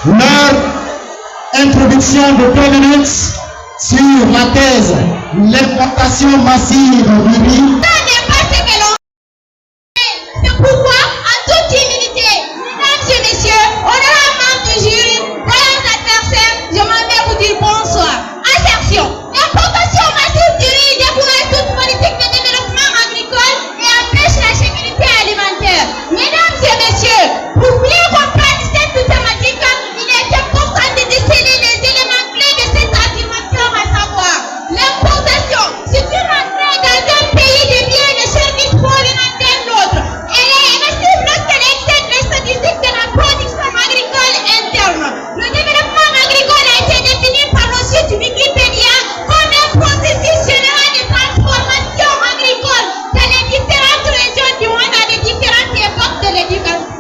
Leur introduction de 2 minutes sur la thèse l'importation massive du riz. C'est pourquoi, en toute humilité, mesdames et messieurs, honorables membres du jury, voyants adversaires, je m'en vais vous dire bonsoir. Attention, l'importation massive du riz décourage toute politique de développement agricole et empêche la sécurité alimentaire. Mesdames et messieurs, pour bien comprendre cette thématique, il est important de déceler les éléments clés de cette affirmation, à savoir l'importation. C'est une entrée dans un pays de biens et de services provenant d'un autre. Elle est émissive lorsqu'elle excède les statistiques de la production agricole interne. Le développement agricole a été défini par le site Wikipédia comme un processus général de transformation agricole dans les différentes régions du monde à des différentes époques de l'éducation.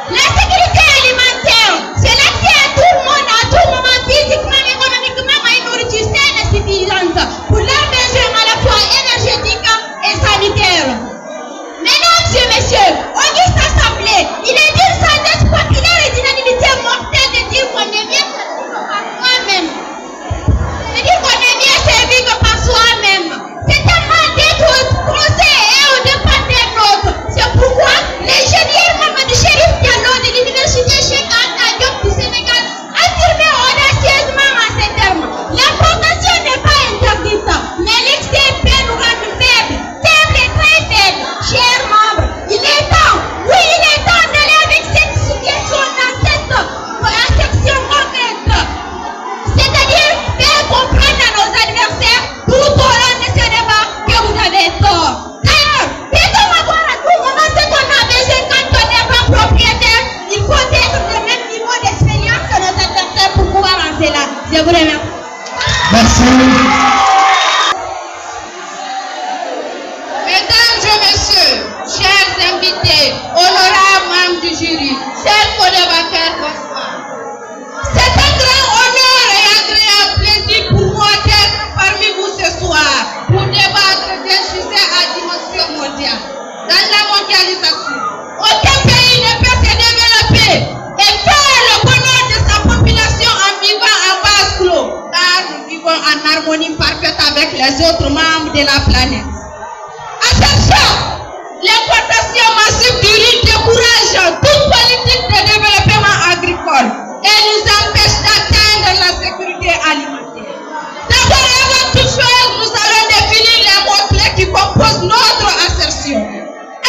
La sécurité alimentaire, c'est l'accès à tout le monde, à tout moment, physiquement, économiquement, à une nourriture saine et suffisante pour leurs besoins à la fois énergétiques et sanitaires. Mesdames et messieurs, auguste assemblée, il est d'une sagesse populaire et d'une humilité mortelle de dire qu'on est mieux servi que par soi-même. De dire qu'on est mieux servi que par soi-même. C'est tellement d'être conseil et au dépend d'un autre. C'est pourquoi l'ingénieur Mamadou Chérif Diallo de l'université Cheikh Anta Diop du Sénégal affirmait audacieusement en ces termes: l'importation n'est pas interdite, mais l'excès peut nous rendre faibles, faibles et très faibles. Chers membres, il est temps, oui, il est temps d'aller avec cette situation dans cette section concrète. C'est-à-dire faire comprendre à nos adversaires tout au long de ce débat que vous avez tort. D'ailleurs, peut-on avoir à tout moment ce qu'on a besoin quand on n'est pas propriétaire? Il faut être de même niveau d'expérience que nos adversaires pour pouvoir en cela. Je vous remercie. Merci. Mesdames et messieurs, chers invités, honorables membres du jury, chers collaborateurs, bonsoir. C'est un grand honneur et agréable plaisir pour moi d'être parmi vous ce soir pour débattre d'un sujet à dimension mondiale. Dans la mondialisation, aucun pays ne peut se développer et faire le bonheur de sa population en vivant en vase clos, car nous vivons en harmonie parfaite avec les autres membres de la planète. Attention, l'importation massive du riz décourage toute politique de développement agricole et nous empêche d'atteindre la sécurité alimentaire. D'abord, avant toute chose, nous allons définir les mots-clés qui composent notre assertion.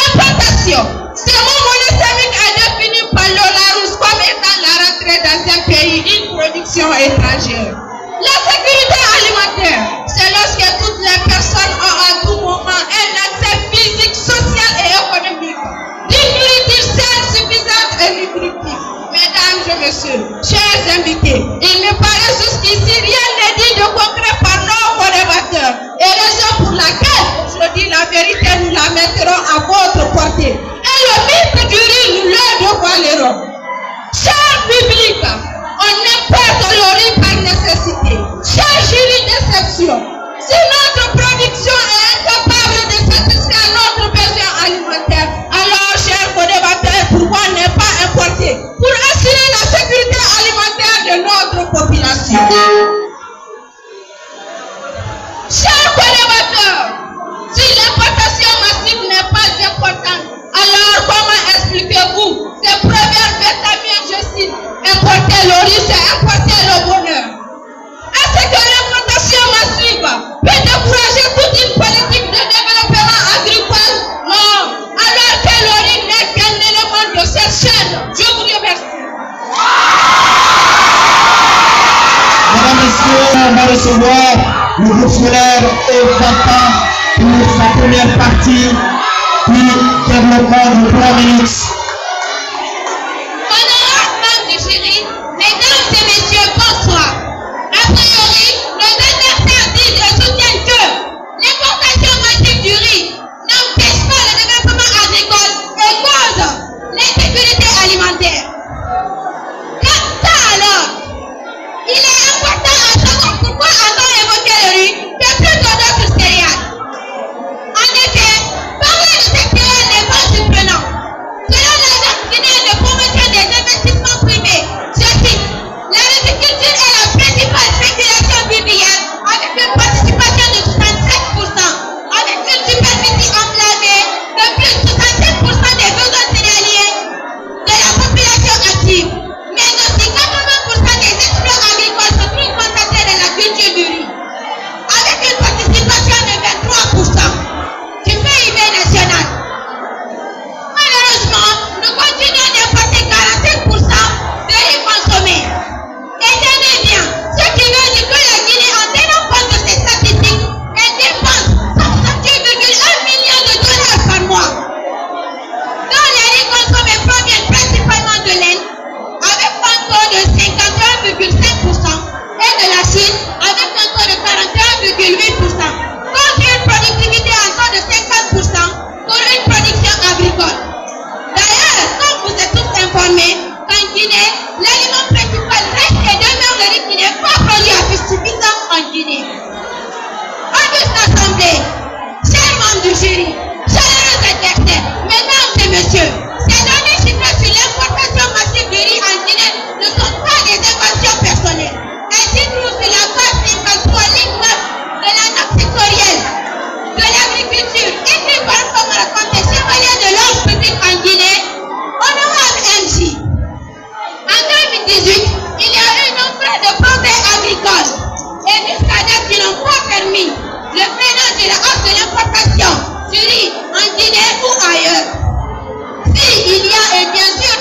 Importation, ce mot monosémique est défini par Larousse comme étant la rentrée dans un pays, une production étrangère. La sécurité alimentaire, c'est lorsque toutes les personnes ont à tout moment un accès physique, social et économique d'une nourriture saine, suffisante et nutritive. Mesdames et messieurs, chers invités, il me paraît jusqu'ici rien n'est dit de concret par nos collaborateurs et raison pour laquelle aujourd'hui la vérité nous la mettrons à votre portée et le mythe du riz nous le dévoilerons. Cher public, on importe le riz par nécessité. Cher jury d'exception, si notre production est incapable de satisfaire notre besoin alimentaire, alors, chers collaborateurs, pourquoi ne pas importer pour assurer la sécurité alimentaire de notre population? Chers collaborateurs, si l'importation massive n'est pas importante, alors comment expliquez-vous ces proverbes vietnamiens, je cite: importer le riz, c'est importer le bonheur? Est-ce que l'importation massive peut décourager toute une politique de développement agricole? Non. Alors que le riz n'est qu'un élément de cette chaîne. Je vous remercie. Mesdames, Messieurs, on va recevoir le groupe scolaire EFAPA pour sa première partie, puis développement de 3 minutes. Honorables membres du jury, mesdames et messieurs, bonsoir. A priori, nos adversaires disent et soutiennent que l'importation massive du riz n'empêche pas le développement agricole et cause l'insécurité alimentaire. Ça alors, il est important à savoir pourquoi avons évoqué le riz que plutôt d'autres céréales. En effet, parler de ces céréales n'est pas surprenant. Cela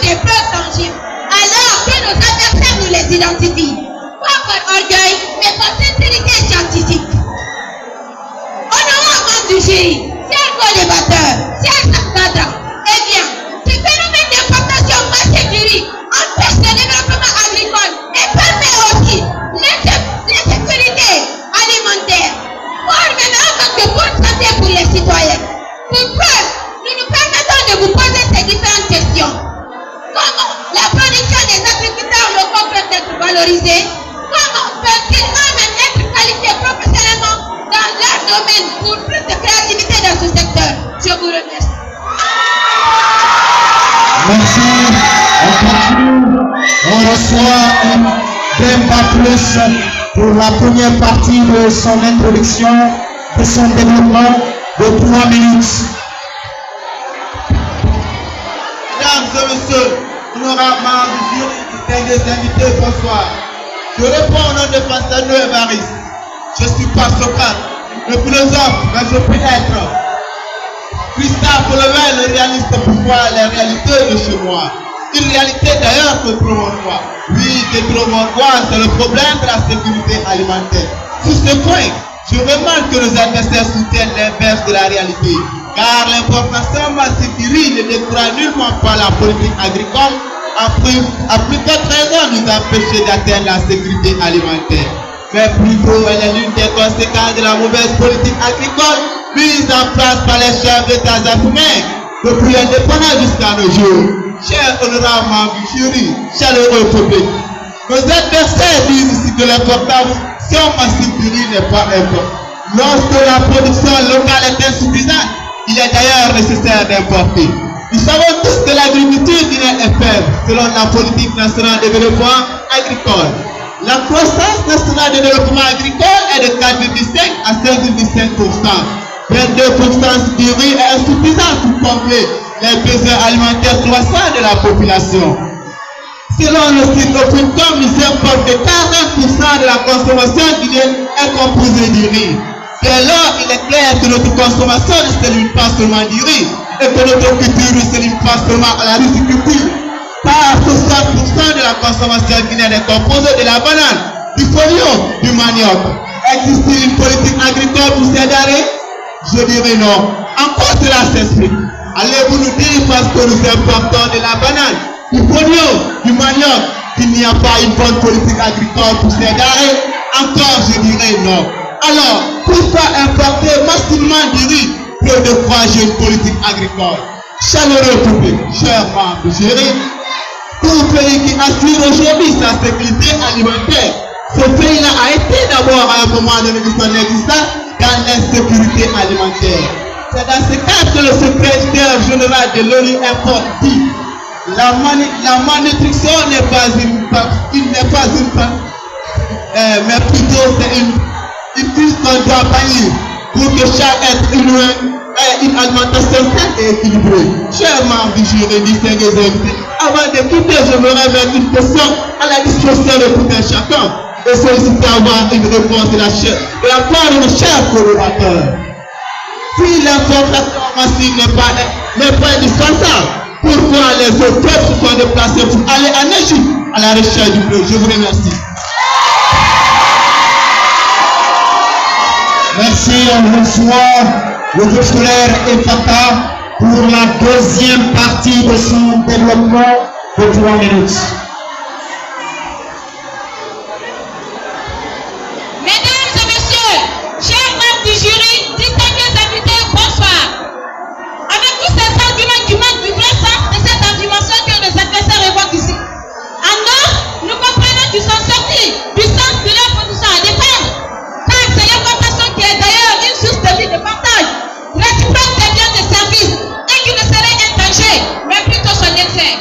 des preuves tangibles, alors que nos adversaires nous les identifient. Pas par orgueil, mais par sincérité scientifique. Honorant membre du jury, chers co-débatteurs, chers encadrants, eh bien, ce phénomène d'importation massive du riz empêche le développement agricole et permet aussi l'insécurité alimentaire, voire même un manque de bonne santé pour les citoyens. Pour preuve, nous nous permettons de vous poser ces différentes questions. Comment la production des agriculteurs locaux peut être valorisée? Comment peut-ils eux-mêmes être qualifiés professionnellement dans leur domaine pour plus de créativité dans ce secteur? Je vous remercie. Merci. On continue. On reçoit Demba Plus pour la première partie de son introduction, de son développement de 3 minutes. Mesdames et messieurs, honorables membres du jury, distingués invités, bonsoir. Je réponds au nom de Constantino Évariste. Je ne suis pas Socrate, le philosophe, mais je peux être. Christophe Colomel, le réaliste pour voir les réalités de chez moi. Une réalité d'ailleurs que tout le monde voit. Oui, que tout le monde voit, c'est le problème de la sécurité alimentaire. Sur ce point, je remarque que nos adversaires soutiennent l'inverse de la réalité. Car l'importation massive du riz ne décourage nullement pas la politique agricole, à plus forte raison nous empêcher d'atteindre la sécurité alimentaire. Mais plutôt, elle est l'une des conséquences de la mauvaise politique agricole mise en place par les chefs d'État africains depuis l'indépendance jusqu'à nos jours. Chers honorables membres du jury, chaleureux public, nos adversaires disent ici que l'importation massive du riz n'est pas importante. Lorsque la production locale est insuffisante, il est d'ailleurs nécessaire d'importer. Nous savons tous que l'agriculture guinéenne est faible selon la politique nationale de développement agricole. La croissance nationale de développement agricole est de 4,5 à 5,5%. 22% du riz est insuffisant pour combler les besoins alimentaires croissants de la population. Selon le site Open.com, nous importons que 40% de la consommation guinéenne est composée du riz. Dès lors, il est clair que notre consommation ne se limite pas seulement du riz et que notre culture ne se limite pas seulement à la riziculture. Car 60% de la consommation guinéenne est composée de la banane, du folio, du manioc. Existe-t-il une politique agricole pour ces denrées? Je dirais non. Encore cela s'explique. Allez-vous nous dire parce que nous importons de la banane, du folio, du manioc, qu'il n'y a pas une bonne politique agricole pour ces denrées? Encore je dirais non. Alors, pourquoi importer massivement du riz plutôt que de croiser une politique agricole? Chaleureux public, chers membres du jury, tout pays qui assure aujourd'hui sa sécurité alimentaire, ce pays-là a été d'abord à un moment donné de son existence dans l'insécurité alimentaire. C'est dans ce cadre que le secrétaire général de l'ONU importe dit la malnutrition n'est pas mais plutôt c'est une crise qu'on doit bannir pour que chaque être humain ait une alimentation saine et équilibrée. Chers membres du jury, distingués invités, avant de quitter, je me remettre une question à la disposition de tout un chacun et solliciter avoir une réponse de la part de nos chers collaborateurs. Si l'importation massive n'est pas indispensable, pourquoi les autres peuples se sont déplacés pour aller en Égypte à la recherche du bleu? Je vous remercie. Merci, on reçoit le groupe scolaire EFATA pour la deuxième partie de son développement de 3 minutes. Mesdames et messieurs, chers membres du jury, distingués invités, bonsoir. Avec tous ces arguments qui manquent du vrai sens de cette argumentation que les adversaires évoquent ici. En nous comprenons qu'ils sont sortis du sens de leur position à défendre. Car c'est l'importation qui est d'ailleurs une source de vie de partage, réciproque des biens et services, et qui ne serait intangé, mais plutôt son excès.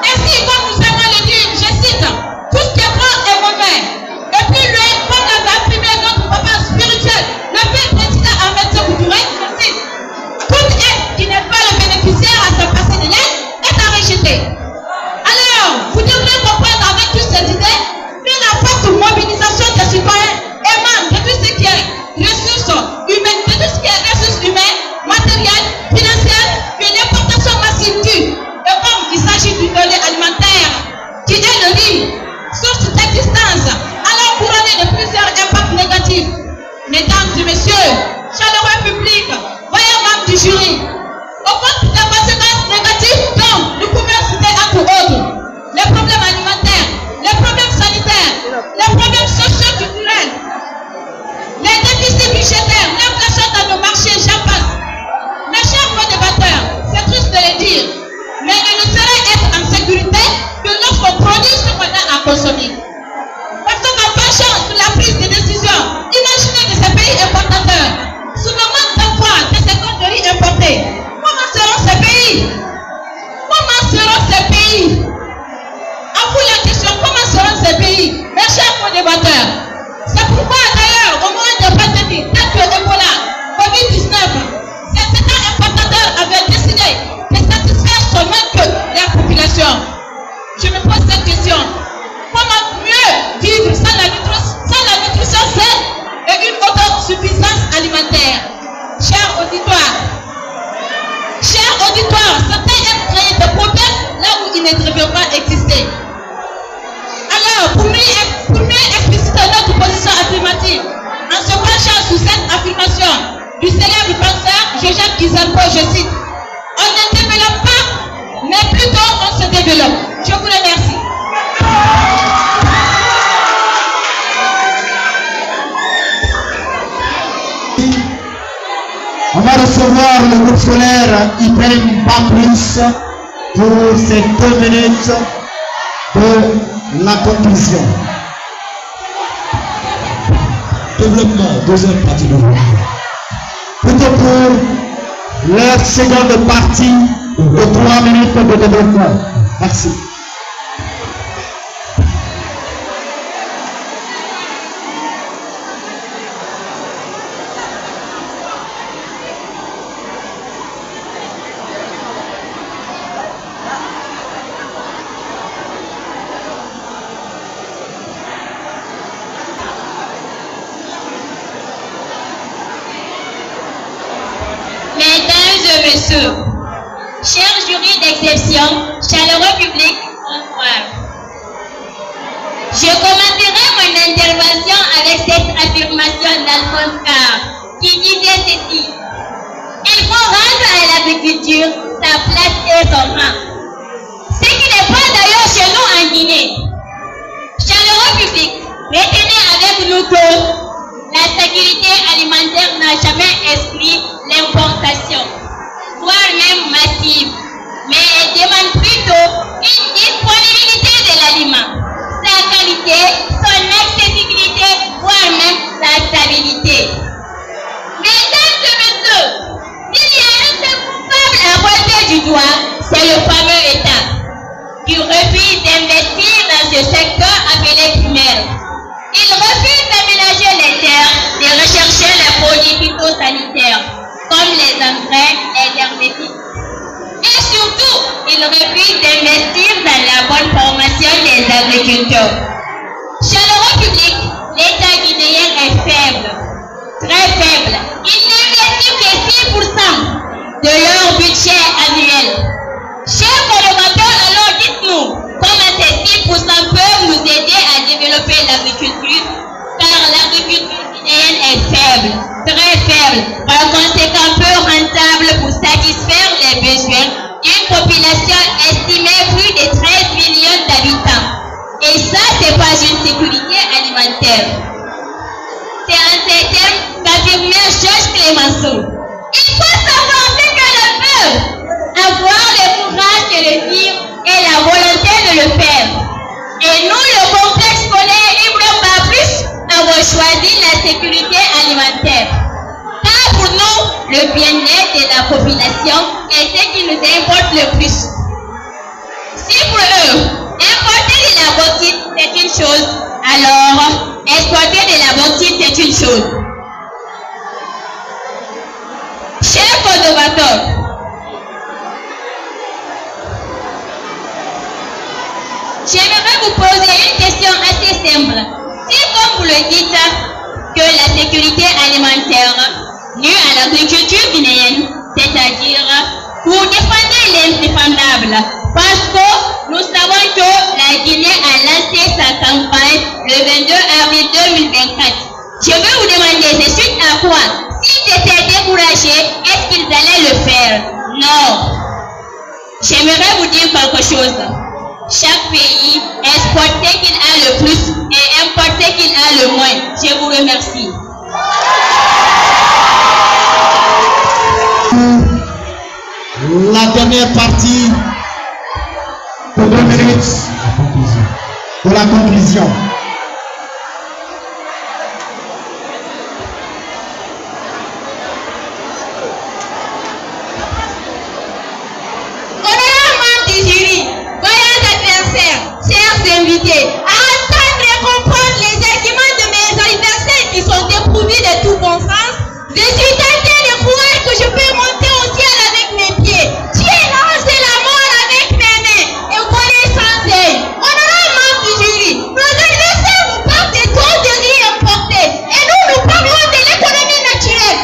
Ainsi, comme nous avons alimentaire. Cher auditoire, certains aiment créer des problèmes là où ils ne devraient pas exister. Alors, pour mieux expliciter notre position affirmative, en se penchant sur cette affirmation du célèbre penseur Joseph Kizalpo, je cite, on ne développe pas, mais plutôt on se développe. Je vous remercie. On va recevoir le groupe scolaire IPM Baplis pour ces 2 minutes de la conclusion. Développement, deuxième partie de développement. Plutôt pour leur seconde partie de 3 minutes de développement. Merci. Chers jurys d'exception, chaleureux public, bonsoir. Je commencerai mon intervention avec cette affirmation d'Alphonse Karr qui disait ceci: il faut rendre à l'agriculture sa place et son rang. Ce qui n'est pas d'ailleurs chez nous en Guinée. Chaleureux public, retenez avec nous que la sécurité alimentaire n'a jamais exclu l'importation, voire même massive, mais elle demande plutôt une disponibilité de l'aliment, sa qualité, son accessibilité, voire même sa stabilité. Mesdames et messieurs, s'il y a un seul coupable à relever du doigt, c'est le fameux État, qui refuse d'investir dans ce secteur appelé primaire. Il refuse d'aménager les terres, de rechercher les produits phytosanitaires, comme les engrais, les herbicides. Et surtout, il refuse d'investir dans la bonne formation des agriculteurs. Chaleureux public, l'État guinéen est faible, très faible. Il n'investit que 6% de leur budget annuel. Chers collaborateurs, alors dites-nous, comment ces 6% peuvent nous aider à développer l'agriculture, car l'agriculture guinéenne est faible, très faible, par conséquent peu rentable pour satisfaire les besoins d'une population estimée plus de 13 millions d'habitants. Et ça, c'est pas une sécurité alimentaire. C'est en ces termes qu'affirmait Georges Clemenceau. Il faut savoir ce que l'on veut, avoir le courage de le dire et la volonté de le faire. Et nous, le complexe scolaire Ibrahim Baplis, avons choisi la sécurité alimentaire. Car pour nous, le bien-être de la population est ce qui nous importe le plus. Si pour eux, importer de la bauxite c'est une chose, alors exporter de la bauxite c'est une chose. Chers collaborateurs, j'aimerais vous poser une question assez simple. Si, comme vous le dites, que la sécurité alimentaire nue à l'agriculture guinéenne, c'est-à-dire vous défendez l'indéfendable, parce que nous savons que la Guinée a lancé sa campagne le 22 avril 2024. Je veux vous demander, c'est suite à quoi? S'ils étaient découragés, est-ce qu'ils allaient le faire? Non. J'aimerais vous dire quelque chose. Chaque pays exporte ce qu'il a le plus et importe ce qu'il a le moins. Je vous remercie. La dernière partie de 2 minutes de la conclusion. Chers invités, à entendre et comprendre les arguments de mes adversaires qui sont dépourvus de tout bon sens, je suis tenté de croire que je peux monter au ciel avec mes pieds, tuer l'ange de la mort avec mes mains et voler sans aile. Honorable membre du jury, nos adversaires nous parlent de trop de riz importés et nous parlons de l'économie naturelle.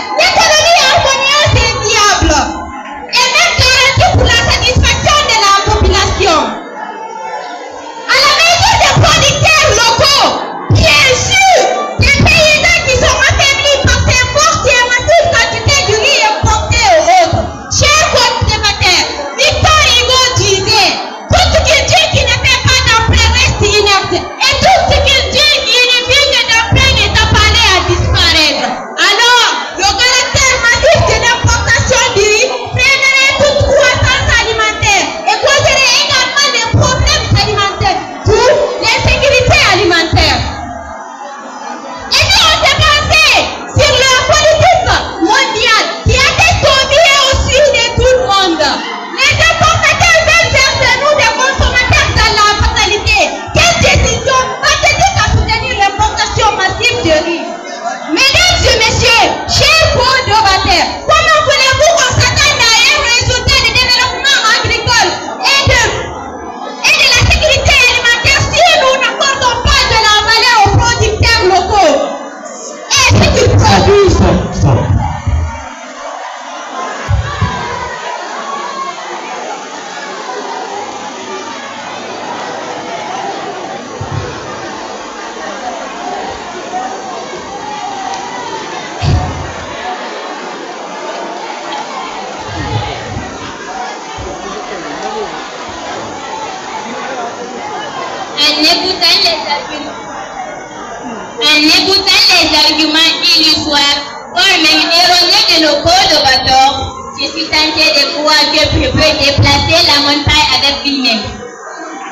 En écoutant les arguments illusoires, voire même erronés de nos co-débatteurs, je suis tenté de croire que je peux déplacer la montagne avec une main.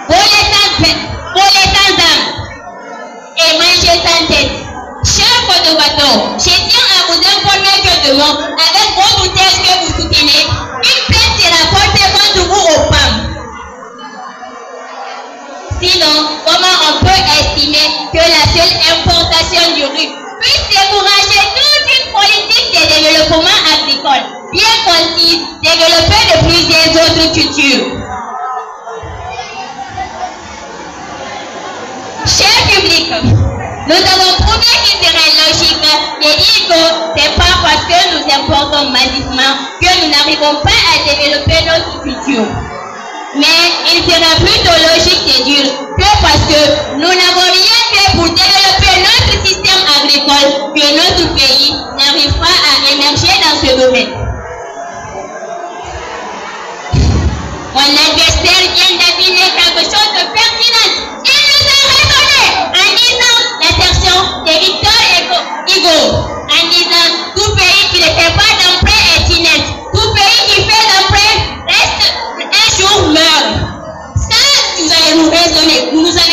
Pour les sans âme et manger sans tête. Chers co-débatteurs, je tiens à vous informer que demain, avec vos bouteilles que vous soutenez, une plainte sera portée contre vous aux femmes. Sinon, comment on peut estimer que la seule importation du riz puisse décourager toute une politique de développement agricole bien concise, développée de plusieurs autres cultures? Cher public, nous avons prouvé qu'il serait logique de dire que c'est pas parce que nous importons massivement que nous n'arrivons pas à développer notre culture. Mais il sera plutôt logique de dire que parce que nous n'avons rien fait pour développer notre système agricole, que notre pays n'arrive pas à émerger dans ce domaine. Mon adversaire vient d'affiner quelque chose de pertinent. Il nous a raisonné en disant l'assertion de Victor Hugo, en disant tout pays qui ne fait pas d'emprunt est inepte, tout pays qui fait d'emprunt reste un jour meurt. Ça, vous allez nous raisonner, vous nous allez